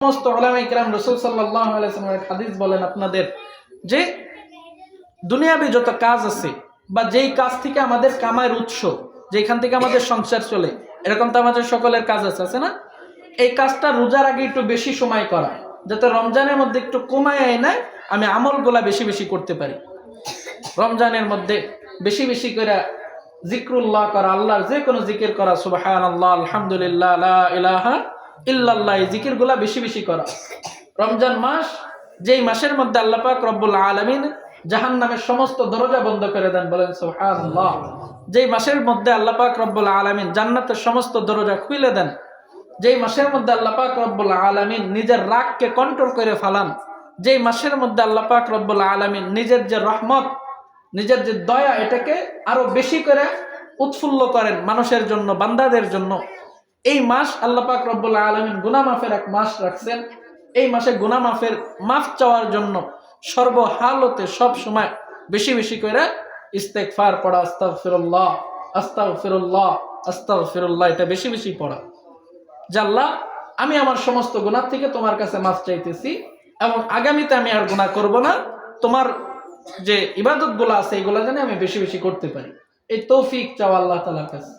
সমস্ত উলামায়ে কিরাম রাসূল সাল্লাল্লাহু আলাইহি ওয়াসাল্লামের হাদিস বলেন আপনাদের যে দুনিয়াবি যত কাজ আছে বা যেই কাজ থেকে আমাদের কামাইয়ের উৎস, যেখান থেকে আমাদের সংসার চলে, এরকম তো আমাদের সকলের কাজ আছে না? এই কাজটা রোজার আগে একটু বেশি সময় করা, যাতে রমজানের মধ্যে একটু কমায় এনে আমি আমলগুলা বেশি বেশি করতে পারি। রমজানের মধ্যে বেশি বেশি করে জিক্রুল্লাহ করা, আল্লাহর যে কোনো জিকির করা, সুবহানাল্লাহ, আলহামদুলিল্লাহ, লা ইলাহা ইল্লাল্লাহ, এই জিকিরগুলা বেশি বেশি করা। রমজান মাস যেই মাসের মধ্যে আল্লাহ পাক রব্বুল আলামিন জাহান্নামের সমস্ত দরজা বন্ধ করে দেন, বলেন সুবহানাল্লাহ। যেই মাসের মধ্যে আল্লাহ পাক রব্বুল আলামিন জান্নাতের সমস্ত দরজা খুলে দেন, যেই মাসের মধ্যে আল্লাহ পাক রব্বুল আলামিন নিজের রাগকে কন্ট্রোল করে ফেলান, যেই মাসের মধ্যে আল্লাহ পাক রব্বুল আলামিন নিজের যে রহমত, নিজের যে দয়া, এটাকে আরো বেশি করে উৎফুল্ল করেন মানুষের জন্য, বান্দাদের জন্য। এই মাস আল্লাহ পাক রব্বুল আলামিন গুনাহ মাফের এক মাস রাখছেন। এই মাসে গুনাহ মাফের মাফ চাওয়ার জন্য সর্বহালতে সব সময় বেশি বেশি করে ইস্তেগফার পড়া, আস্তাগফিরুল্লাহ, আস্তাগফিরুল্লাহ, আস্তাগফিরুল্লাহ, এটা বেশি বেশি পড়া। যে আল্লাহ, আমি আমার সমস্ত গুনাহ থেকে তোমার কাছে মাফ চাইতেছি এবং আগামীতে আমি আর গুনাহ করব না। তোমার যে ইবাদতগুলো আছে এগুলো যেন আমি বেশি বেশি করতে পারি, এই তৌফিক চাও আল্লাহ তাআলার কাছে।